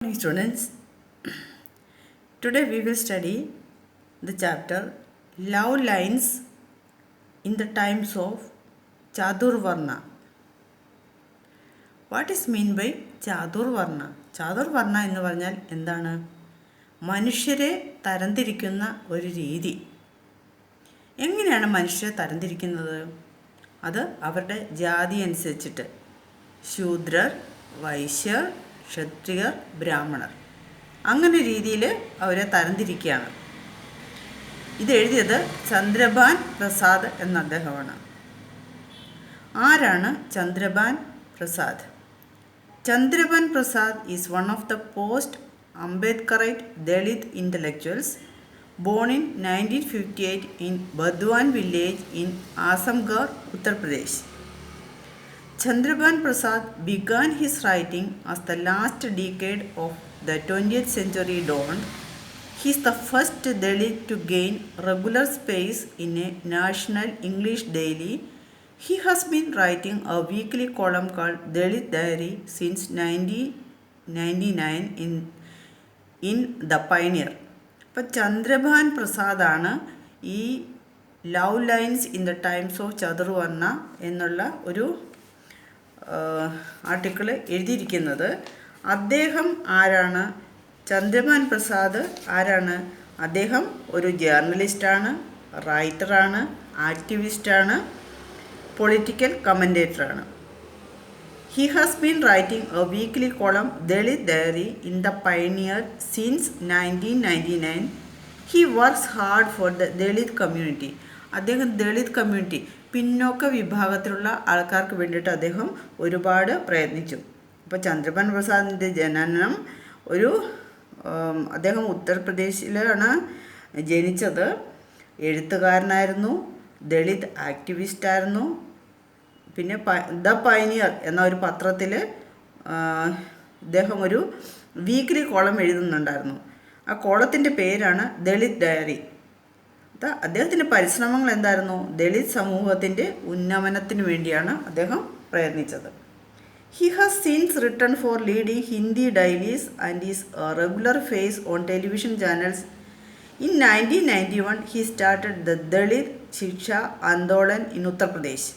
Morning students, today we will study the chapter Love Lines in the Times of Chadurvarna. What is mean by Chadurvarna? Chadurvarna എന്ന് പറഞ്ഞാൽ എന്താണ്? മനുഷ്യരെ തരംതിരിക്കുന്ന ഒരു രീതി. എങ്ങനെയാണ് മനുഷ്യരെ തരംതിരിക്കുന്നത്? അത് അവരുടെ ജാതി അനുസരിച്ചിട്ട് ശൂദ്രർ, വൈശ്യർ, ക്ഷത്രിയർ, ബ്രാഹ്മണർ അങ്ങനെ രീതിയിൽ അവരെ തരംതിരിക്കുകയാണ്. ഇത് എഴുതിയത് ചന്ദ്രഭാൻ പ്രസാദ് എന്ന അദ്ദേഹമാണ്. ആരാണ് Chandrabhan Prasad? Chandrabhan Prasad is one of the post Ambedkarite Dalit intellectuals born in 1958 in Burdwan village in Azamgarh, Uttar Pradesh. Chandrabhan Prasad began his writing as the last decade of the 20th century dawned. He is the first Dalit to gain regular space in a national English daily. He has been writing a weekly column called Dalit Diary since 1999 in The Pioneer. അപ്പോൾ ചന്ദ്രഭാൻ പ്രസാദാണ് ഈ love lines in the times of Chaturvarna എന്നുള്ള ഒരു article എഴുതിയിരിക്കുന്നത്. അദ്ദേഹം ആരാണ്? ചന്ദ്രഭാൻ പ്രസാദ് ആരാണ്? അദ്ദേഹം ഒരു ജേർണലിസ്റ്റാണ്, റൈറ്ററാണ്, ആക്ടിവിസ്റ്റാണ്, political കമൻറ്റേറ്ററാണ്. He has been writing a weekly column Dalit Diary in The Pioneer since 1999. He works hard for the Dalit community. അദ്ദേഹം ദളിത് കമ്മ്യൂണിറ്റി, പിന്നോക്ക വിഭാഗത്തിലുള്ള ആൾക്കാർക്ക് വേണ്ടിയിട്ട് അദ്ദേഹം ഒരുപാട് പ്രയത്നിച്ചു. അപ്പോൾ ചന്ദ്രഭാൻ പ്രസാദിൻ്റെ ജനനം അദ്ദേഹം ഉത്തർപ്രദേശിലാണ് ജനിച്ചത്. എഴുത്തുകാരനായിരുന്നു, ദളിത് ആക്ടിവിസ്റ്റായിരുന്നു. പിന്നെ ദ പയനിയർ എന്ന ഒരു പത്രത്തിൽ അദ്ദേഹം ഒരു വീക്ക്ലി കോളം എഴുതുന്നുണ്ടായിരുന്നു. ആ കോളത്തിൻ്റെ പേരാണ് ദളിത് ഡയറി. അദ്ദേഹത്തിൻ്റെ പരിശ്രമങ്ങൾ എന്തായിരുന്നു? ദളിത് സമൂഹത്തിൻ്റെ ഉന്നമനത്തിന് വേണ്ടിയാണ് അദ്ദേഹം പ്രയത്നിച്ചത്. He has since written for leading Hindi dailies and is regular face on television channels. In 1991 he started the Dalit Shiksha Andolan in Uttar Pradesh.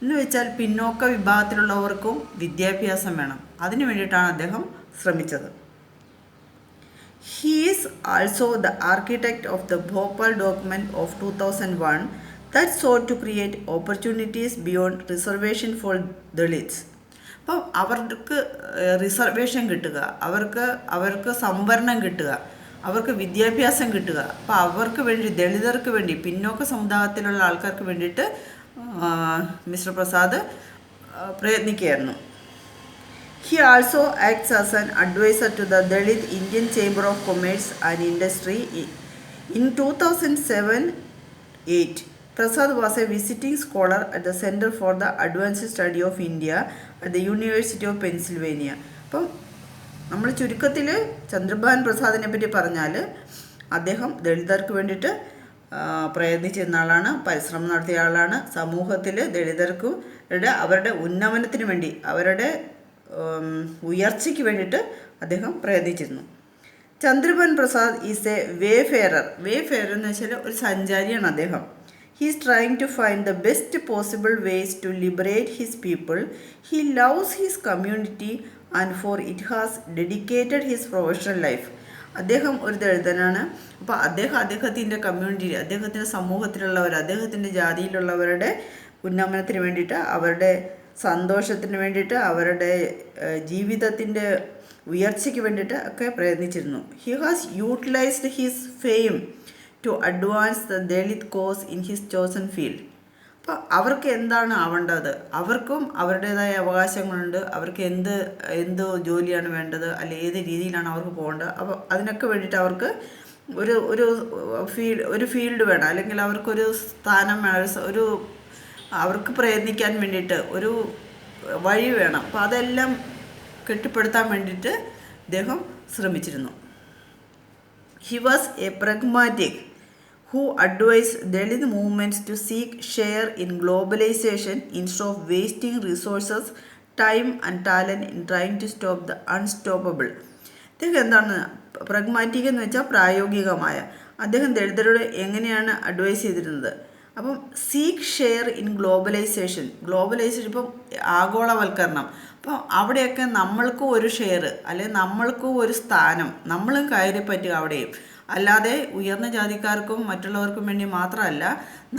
എന്ന് വെച്ചാൽ പിന്നോക്ക വിഭാഗത്തിലുള്ളവർക്കും വിദ്യാഭ്യാസം വേണം, അതിനു വേണ്ടിയിട്ടാണ് അദ്ദേഹം ശ്രമിച്ചത്. He is also the architect of the Bhopal document of 2001 that sought to create opportunities beyond reservation for Dalits. അപ്പോൾ അവർക്ക് റിസർവേഷൻ കിട്ടുക, അവർക്ക് സംവരണം കിട്ടുക, അവർക്ക് വിദ്യാഭ്യാസം കിട്ടുക. അപ്പോൾ അവർക്ക് വേണ്ടി, ദളിതർക്ക് വേണ്ടി, പിന്നോക്ക സമുദായത്തിലുള്ള ആൾക്കാർക്ക് വേണ്ടിയിട്ട് മിസ്റ്റർ പ്രസാദ് പ്രയത്നിക്കുകയായിരുന്നു. He also acts as an adviser to the Dalit Indian chamber of commerce and industry. In 2007-8 Prasad was a visiting scholar at the centre for the advanced study of India at the university of Pennsylvania. അപ്പം നമ്മൾ ചുരുക്കത്തിൽ ചന്ദ്രഭാൻ പ്രസാദിനെ പറ്റി പറഞ്ഞാൽ അദ്ദേഹം ദളിതർക്ക് വേണ്ടിയിട്ട് പ്രയത്നിച്ചിരുന്ന ആളാണ്, പരിശ്രമം നടത്തിയ ആളാണ്. സമൂഹത്തിൽ ദളിതർക്ക് അവരുടെ ഉന്നമനത്തിന് വേണ്ടി, അവരുടെ ഉയർച്ചയ്ക്ക് വേണ്ടിയിട്ട് അദ്ദേഹം പ്രയത്നിച്ചിരുന്നു. Chandrabhan Prasad is a wayfarer. Wayfarer എന്ന് വെച്ചാൽ ഒരു സഞ്ചാരിയാണ് അദ്ദേഹം. He is trying to find the best possible ways to liberate his people. He loves his community and for it has dedicated his professional life. അദ്ദേഹം ഒരു ദളിതനാണ്. അപ്പോൾ അദ്ദേഹത്തിൻ്റെ കമ്മ്യൂണിറ്റി, അദ്ദേഹത്തിൻ്റെ സമൂഹത്തിലുള്ളവർ, അദ്ദേഹത്തിൻ്റെ ജാതിയിലുള്ളവരുടെ ഉന്നമനത്തിന് വേണ്ടിയിട്ട്, അവരുടെ സന്തോഷത്തിന് വേണ്ടിയിട്ട്, അവരുടെ ജീവിതത്തിൻ്റെ ഉയർച്ചയ്ക്ക് വേണ്ടിയിട്ട് ഒക്കെ പ്രയത്നിച്ചിരുന്നു. He has utilised his fame to advance the Dalit cause in his chosen field. അപ്പോൾ അവർക്ക് എന്താണ് ആവേണ്ടത്? അവർക്കും അവരുടേതായ അവകാശങ്ങളുണ്ട്. അവർക്ക് എന്ത് ജോലിയാണ് വേണ്ടത്, അല്ലെ ഏത് രീതിയിലാണ് അവർക്ക് പോകേണ്ടത്. അപ്പോൾ അതിനൊക്കെ വേണ്ടിയിട്ട് അവർക്ക് ഒരു ഫീൽഡ് വേണം, അല്ലെങ്കിൽ അവർക്കൊരു സ്ഥാനം വേണം, അവർക്ക് പ്രയത്നിക്കാൻ വേണ്ടിയിട്ട് ഒരു വഴി വേണം. അപ്പോൾ അതെല്ലാം കെട്ടിപ്പടുത്താൻ വേണ്ടിയിട്ട് അദ്ദേഹം ശ്രമിച്ചിരുന്നു. He was a pragmatic who advised Dalit movements to seek share in globalization instead of wasting resources, time and talent in trying to stop the unstoppable. അദ്ദേഹം എന്താണ് പ്രഗ്മാറ്റിക് എന്ന് വെച്ചാൽ പ്രായോഗികമായ. അദ്ദേഹം ദളിതരോട് എങ്ങനെയാണ് അഡ്വൈസ് ചെയ്തിരുന്നത്? അപ്പം സീക്ക് ഷെയർ ഇൻ ഗ്ലോബലൈസേഷൻ ഇപ്പം ആഗോളവൽക്കരണം. അപ്പോൾ അവിടെയൊക്കെ നമ്മൾക്കും ഒരു ഷെയർ അല്ലെങ്കിൽ നമ്മൾക്കും ഒരു സ്ഥാനം, നമ്മളും കയറി പറ്റുക അവിടെയും. അല്ലാതെ ഉയർന്ന ജാതിക്കാർക്കും മറ്റുള്ളവർക്കും വേണ്ടി മാത്രമല്ല,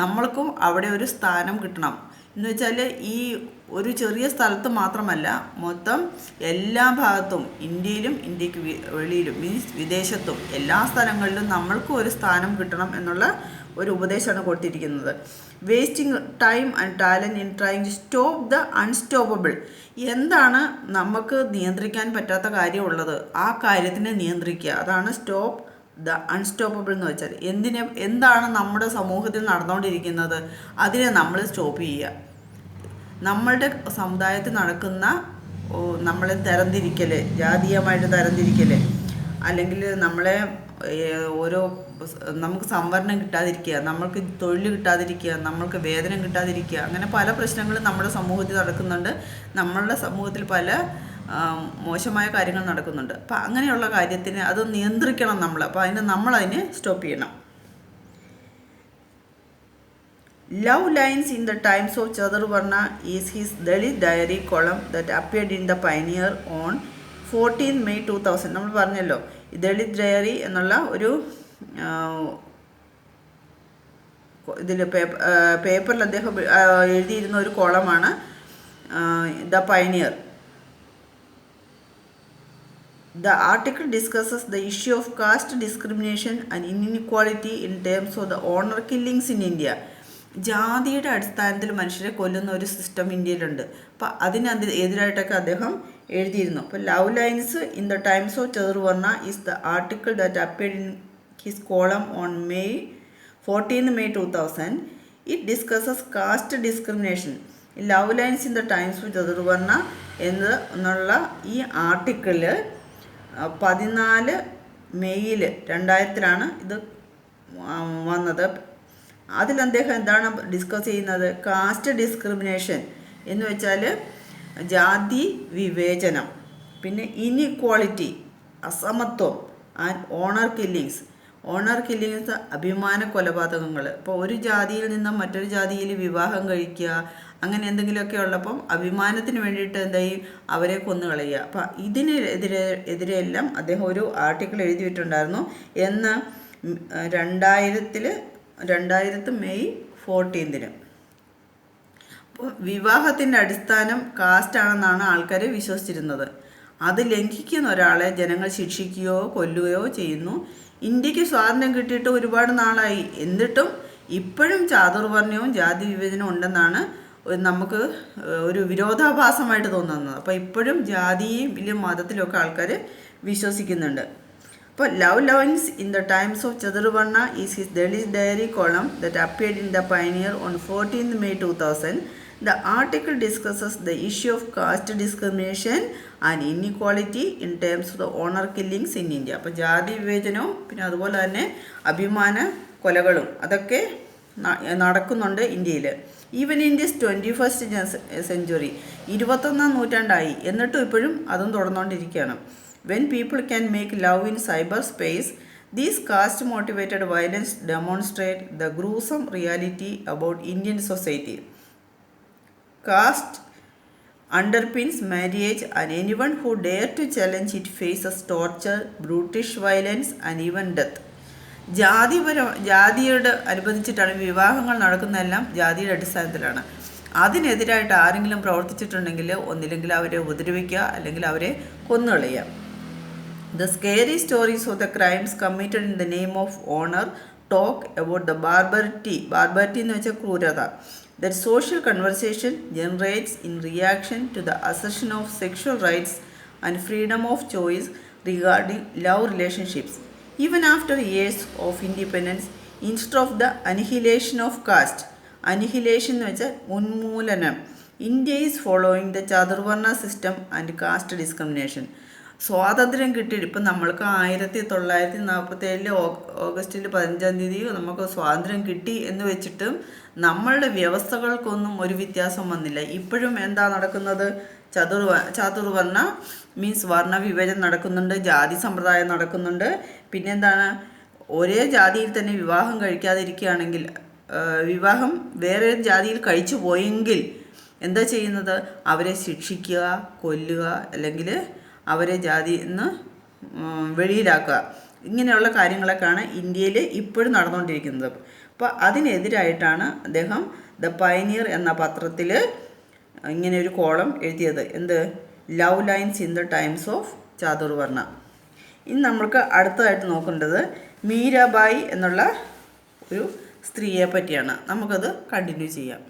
നമ്മൾക്കും അവിടെ ഒരു സ്ഥാനം കിട്ടണം എന്ന് വെച്ചാൽ ഈ ഒരു ചെറിയ സ്ഥലത്ത് മാത്രമല്ല, മൊത്തം എല്ലാ ഭാഗത്തും, ഇന്ത്യയിലും ഇന്ത്യക്ക് വെളിയിലും മീൻസ് വിദേശത്തും എല്ലാ സ്ഥലങ്ങളിലും നമ്മൾക്കും ഒരു സ്ഥാനം കിട്ടണം എന്നുള്ള ഒരു ഉപദേശമാണ് കൊടുത്തിരിക്കുന്നത്. Wasting time and talent in trying to stop the unstoppable. എന്താണ് നമുക്ക് നിയന്ത്രിക്കാൻ പറ്റാത്ത കാര്യമുള്ളത്, ആ കാര്യത്തിനെ നിയന്ത്രിക്കുക. അതാണ് സ്റ്റോപ്പ് ദ അൺസ്റ്റോപ്പബിൾ എന്ന് വെച്ചാൽ എന്താണ് നമ്മുടെ സമൂഹത്തിൽ നടന്നുകൊണ്ടിരിക്കുന്നത്, അതിനെ നമ്മൾ സ്റ്റോപ്പ് ചെയ്യുക. നമ്മളുടെ സമുദായത്തിൽ നടക്കുന്ന നമ്മളെ തരംതിരിക്കൽ, ജാതീയമായിട്ട് തരംതിരിക്കൽ, അല്ലെങ്കിൽ നമ്മളെ ഓരോ നമുക്ക് സംവരണം കിട്ടാതിരിക്കുക, നമ്മൾക്ക് തൊഴിൽ കിട്ടാതിരിക്കുക, നമ്മൾക്ക് വേതനം കിട്ടാതിരിക്കുക, അങ്ങനെ പല പ്രശ്നങ്ങളും നമ്മുടെ സമൂഹത്തിൽ നടക്കുന്നുണ്ട്. നമ്മളുടെ സമൂഹത്തിൽ പല മോശമായ കാര്യങ്ങൾ നടക്കുന്നുണ്ട്. അപ്പം അങ്ങനെയുള്ള കാര്യത്തിന് അത് നിയന്ത്രിക്കണം നമ്മൾ. അപ്പോൾ നമ്മളതിനെ സ്റ്റോപ്പ് ചെയ്യണം. Love Lines in the Times of Chaturvarna is his Dalit Diary column that appeared in the Pioneer on 14 May 2000. നമ്മൾ പറഞ്ഞല്ലോ, ദളിത് ഡയറി എന്നുള്ള ഒരു ഇതിൽ പേപ്പറിൽ അദ്ദേഹം എഴുതിയിരുന്ന ഒരു കോളമാണ് the Pioneer. The article discusses the issue of caste discrimination and inequality in terms of the honor killings in India. ജാതിയുടെ അടിസ്ഥാനത്തിൽ മനുഷ്യരെ കൊല്ലുന്ന ഒരു സിസ്റ്റം ഇന്ത്യയിലുണ്ട്. അപ്പം എതിരായിട്ടൊക്കെ അദ്ദേഹം എഴുതിയിരുന്നു. അപ്പോൾ love lines in the times of Chaturvarna is the article that appeared in his column on 14 May 2000. It discusses caste discrimination. Love lines in the times of Chaturvarna എന്നുള്ള ഈ ആർട്ടിക്കിള് 14 മെയ്യിൽ 2000 ഇത് വന്നത്. അതിൽ അദ്ദേഹം എന്താണ് ഡിസ്കസ് ചെയ്യുന്നത്? കാസ്റ്റ് ഡിസ്ക്രിമിനേഷൻ എന്ന് വെച്ചാൽ ജാതി വിവേചനം, പിന്നെ ഇൻഇക്വാളിറ്റി അസമത്വം, ആൻഡ് ഓണർ കില്ലിങ്സ്. അഭിമാന കൊലപാതകങ്ങൾ. ഇപ്പോൾ ഒരു ജാതിയിൽ നിന്നും മറ്റൊരു ജാതിയിൽ വിവാഹം കഴിക്കുക, അങ്ങനെ എന്തെങ്കിലുമൊക്കെ ഉള്ളപ്പം അഭിമാനത്തിന് വേണ്ടിയിട്ട് എന്തായി അവരെ കൊന്നുകളയുക. അപ്പം എതിരെയെല്ലാം അദ്ദേഹം ഒരു ആർട്ടിക്കിൾ എഴുതിയിട്ടുണ്ടായിരുന്നു. എന്ന് 2000 May 14. അപ്പോൾ വിവാഹത്തിൻ്റെ അടിസ്ഥാനം കാസ്റ്റ് ആണെന്നാണ് ആൾക്കാർ വിശ്വസിച്ചിരുന്നത്. അത് ലംഘിക്കുന്ന ഒരാളെ ജനങ്ങൾ ശിക്ഷിക്കുകയോ കൊല്ലുകയോ ചെയ്യുന്നു. ഇന്ത്യക്ക് സ്വാതന്ത്ര്യം കിട്ടിയിട്ട് ഒരുപാട് നാളായി, എന്നിട്ടും ഇപ്പോഴും ചാതുർവർണ്ണയവും ജാതി വിവേചനവും ഉണ്ടെന്നാണ് നമുക്ക് ഒരു വിരോധാഭാസമായിട്ട് തോന്നുന്നത്. അപ്പോൾ ഇപ്പോഴും ജാതിയിലും മതത്തിലൊക്കെ ആൾക്കാർ വിശ്വസിക്കുന്നുണ്ട്. അപ്പോൾ love lines in the times of Chaturvarna is his Dalit diary column that appeared in the Pioneer on 14 May 2000. The article discusses the issue of caste discrimination and inequality in terms of the honor killings in India. അപ്പോൾ ജാതി വിവേചനവും പിന്നെ അതുപോലെ തന്നെ അഭിമാന കൊലകളും അതൊക്കെ നടക്കുന്നുണ്ട് ഇന്ത്യയിൽ. Even in this 21st century, 21ാം നൂറ്റാണ്ടായി, എന്നിട്ടും ഇപ്പോഴും അതും തുടർന്നുകൊണ്ടിരിക്കുകയാണ്. When people can make love in cyberspace, these caste-motivated violence demonstrate the gruesome reality about Indian society. Caste underpins marriage, and anyone who dare to challenge it faces torture, brutish violence, and even death. ജാതിയോട് അനുബന്ധിച്ചിട്ടാണ് വിവാഹങ്ങൾ നടക്കുന്നതെല്ലാം ജാതിയുടെ അടിസ്ഥാനത്തിലാണ്. അതിനെതിരായിട്ട് ആരെങ്കിലും പ്രവർത്തിച്ചിട്ടുണ്ടെങ്കിൽ ഒന്നില്ലെങ്കിൽ അവരെ ഉപദ്രവിക്കുക, അല്ലെങ്കിൽ അവരെ കൊന്നുകളയുക. The scary stories of the crimes committed in the name of honor talk about the barbarity എന്ന് വെച്ചാൽ ക്രൂരത, that social conversation generates in reaction to the assertion of sexual rights and freedom of choice regarding love relationships. Even after years of independence, instead of the annihilation of caste, annihilation എന്ന് വെച്ചാൽ ഉന്മൂലനം, India is following the ചാതുർവർണ്ണ system and caste discrimination. സ്വാതന്ത്ര്യം കിട്ടിയിട്ട് ഇപ്പം നമ്മൾക്ക് 1947 August 15 നമുക്ക് സ്വാതന്ത്ര്യം കിട്ടി എന്ന് വെച്ചിട്ടും നമ്മളുടെ വ്യവസ്ഥകൾക്കൊന്നും ഒരു വ്യത്യാസം വന്നില്ല. ഇപ്പോഴും എന്താ നടക്കുന്നത്? ചാതുർവർണ്ണ മീൻസ് വർണ്ണ വിവേചനം നടക്കുന്നുണ്ട്, ജാതി സമ്പ്രദായം നടക്കുന്നുണ്ട്. പിന്നെന്താണ്, ഒരേ ജാതിയിൽ തന്നെ വിവാഹം കഴിക്കാതിരിക്കുകയാണെങ്കിൽ, വിവാഹം വേറെ ജാതിയിൽ കഴിച്ചു പോയെങ്കിൽ എന്താ ചെയ്യുന്നത്, അവരെ ശിക്ഷിക്കുക, കൊല്ലുക, അല്ലെങ്കിൽ അവരെ ജാതിയിൽ നിന്ന് വെളിയിലാക്കുക. ഇങ്ങനെയുള്ള കാര്യങ്ങളൊക്കെയാണ് ഇന്ത്യയിൽ ഇപ്പോഴും നടന്നുകൊണ്ടിരിക്കുന്നത്. അപ്പോൾ അതിനെതിരായിട്ടാണ് അദ്ദേഹം ദ പയനിയർ എന്ന പത്രത്തിൽ ഇങ്ങനെ ഒരു കോളം എഴുതിയത്. എന്ത്, love lines in the times of Chaturvarna. ഇനി നമ്മൾക്ക് അടുത്തതായിട്ട് നോക്കേണ്ടത് മീരാബായി എന്നുള്ള ഒരു സ്ത്രീയെ പറ്റിയാണ്. നമുക്കത് കണ്ടിന്യൂ ചെയ്യാം.